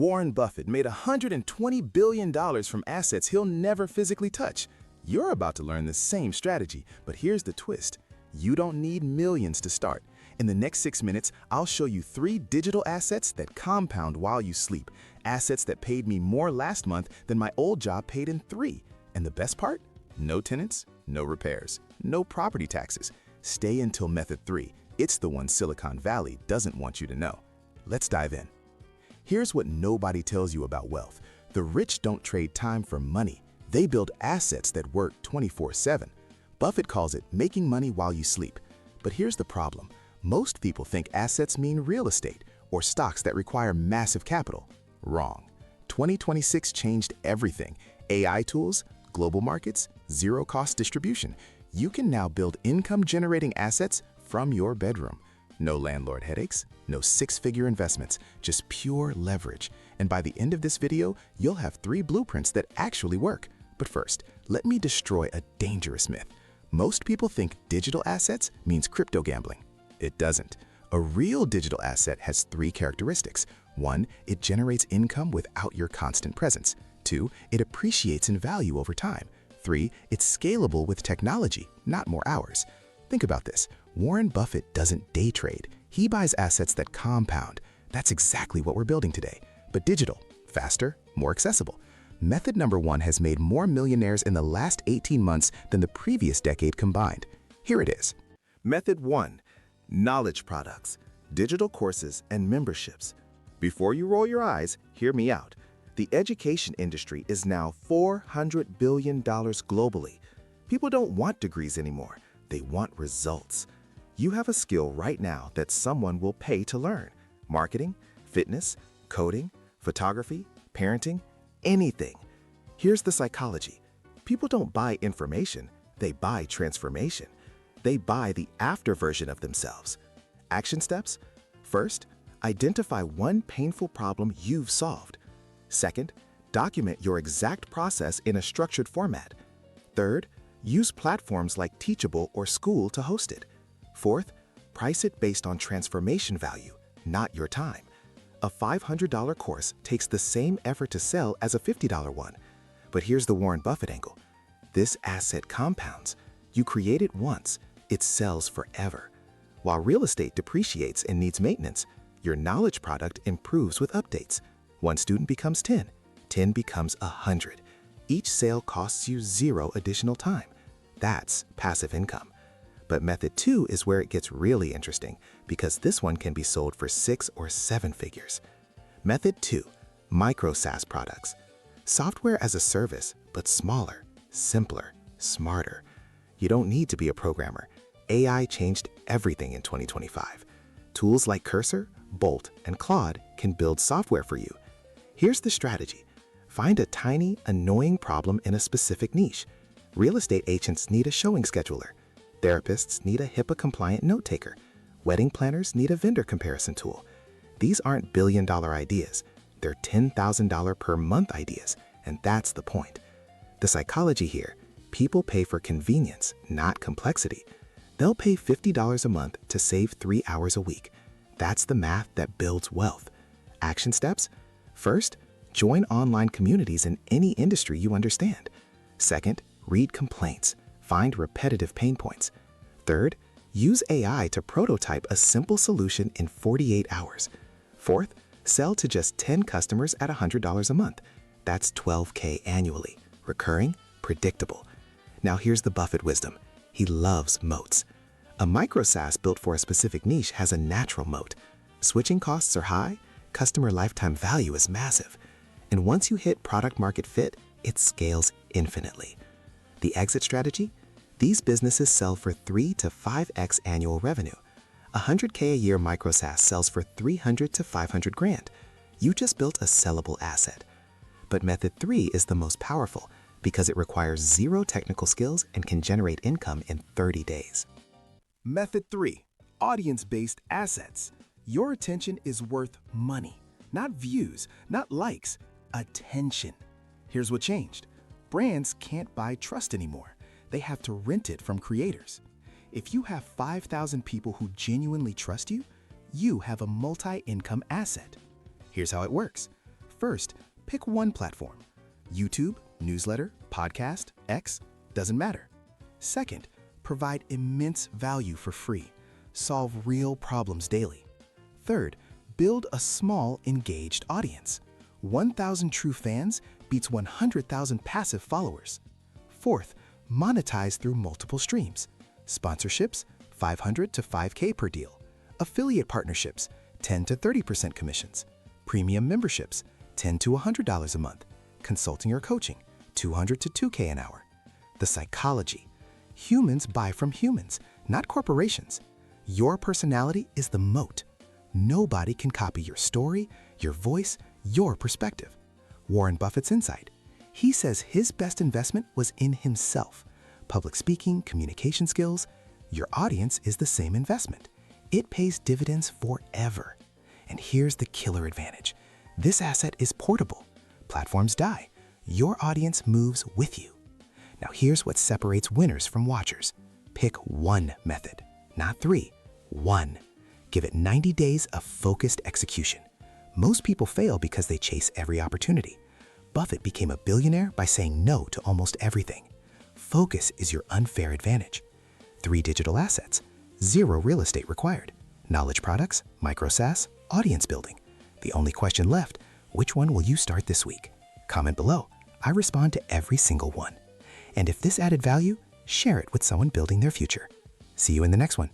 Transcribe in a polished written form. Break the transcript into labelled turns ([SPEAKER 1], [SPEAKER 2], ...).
[SPEAKER 1] Warren Buffett made $120 billion from assets he'll never physically touch. You're about to learn the same strategy, but here's the twist. You don't need millions to start. In the next 6 minutes, I'll show you 3 digital assets that compound while you sleep. Assets that paid me more last month than my old job paid in 3. And the best part? No tenants, no repairs, no property taxes. Stay until method 3. It's the one Silicon Valley doesn't want you to know. Let's dive in. Here's what nobody tells you about wealth. The rich don't trade time for money. They build assets that work 24/7. Buffett calls it making money while you sleep. But here's the problem. Most people think assets mean real estate or stocks that require massive capital. Wrong. 2026 changed everything. AI tools, global markets, zero-cost distribution. You can now build income-generating assets from your bedroom. No landlord headaches, no 6-figure investments, just pure leverage. And by the end of this video, you'll have 3 blueprints that actually work. But first, let me destroy a dangerous myth. Most people think digital assets means crypto gambling. It doesn't. A real digital asset has 3 characteristics. 1, it generates income without your constant presence. 2, it appreciates in value over time. 3, it's scalable with technology, not more hours. Think about this. Warren Buffett doesn't day trade. He buys assets that compound. That's exactly what we're building today. But digital, faster, more accessible. Method number 1 has made more millionaires in the last 18 months than the previous decade combined. Here it is. Method 1. Knowledge products, digital courses, and memberships. Before you roll your eyes, hear me out. The education industry is now $400 billion globally. People don't want degrees anymore. They want results. You have a skill right now that someone will pay to learn. Marketing, fitness, coding, photography, parenting, anything. Here's the psychology. People don't buy information, they buy transformation. They buy the after version of themselves. Action steps? First, identify one painful problem you've solved. Second, document your exact process in a structured format. Third, use platforms like Teachable or School to host it. Fourth, price it based on transformation value, not your time. A $500 course takes the same effort to sell as a $50 one. But here's the Warren Buffett angle. This asset compounds. You create it once, it sells forever. While real estate depreciates and needs maintenance, your knowledge product improves with updates. 1 student becomes 10, 10 becomes 100. Each sale costs you 0 additional time. That's passive income. But method 2 is where it gets really interesting because this one can be sold for 6 or 7 figures. Method 2, micro-SaaS products. Software as a service, but smaller, simpler, smarter. You don't need to be a programmer. AI changed everything in 2025. Tools like Cursor, Bolt, and Claude can build software for you. Here's the strategy. Find a tiny, annoying problem in a specific niche. Real estate agents need a showing scheduler. Therapists need a HIPAA-compliant note-taker. Wedding planners need a vendor comparison tool. These aren't billion-dollar ideas. They're $10,000 per month ideas, and that's the point. The psychology here, people pay for convenience, not complexity. They'll pay $50 a month to save 3 hours a week. That's the math that builds wealth. Action steps? First, join online communities in any industry you understand. Second, read complaints. Find repetitive pain points. Third, use AI to prototype a simple solution in 48 hours. Fourth, sell to just 10 customers at $100 a month. That's $12K annually. Recurring, predictable. Now here's the Buffett wisdom. He loves moats. A micro-SaaS built for a specific niche has a natural moat. Switching costs are high, customer lifetime value is massive. And once you hit product market fit, it scales infinitely. The exit strategy? These businesses sell for 3 to 5x annual revenue. $100K a year micro-SaaS sells for 300 to 500 grand. You just built a sellable asset. But method 3 is the most powerful because it requires 0 technical skills and can generate income in 30 days. Method 3, audience-based assets. Your attention is worth money, not views, not likes, attention. Here's what changed. Brands can't buy trust anymore. They have to rent it from creators. If you have 5,000 people who genuinely trust you, you have a multi-income asset. Here's how it works. First, pick one platform. YouTube, newsletter, podcast, X, doesn't matter. Second, provide immense value for free. Solve real problems daily. Third, build a small, engaged audience. 1,000 true fans beats 100,000 passive followers. Fourth, monetize through multiple streams. Sponsorships, 500 to 5K per deal. Affiliate partnerships, 10 to 30% commissions. Premium memberships, $10 to $100 a month. Consulting or coaching, $200 to $2K an hour. The psychology. Humans buy from humans, not corporations. Your personality is the moat. Nobody can copy your story, your voice, your perspective. Warren Buffett's insight. He says his best investment was in himself. Public speaking, communication skills. Your audience is the same investment. It pays dividends forever. And here's the killer advantage. This asset is portable. Platforms die. Your audience moves with you. Now here's what separates winners from watchers. Pick one method, not three. One. Give it 90 days of focused execution. Most people fail because they chase every opportunity. Buffett became a billionaire by saying no to almost everything. Focus is your unfair advantage. 3 digital assets, 0 real estate required. Knowledge products, micro-SaaS, audience building. The only question left, which one will you start this week? Comment below. I respond to every single one. And if this added value, share it with someone building their future. See you in the next one.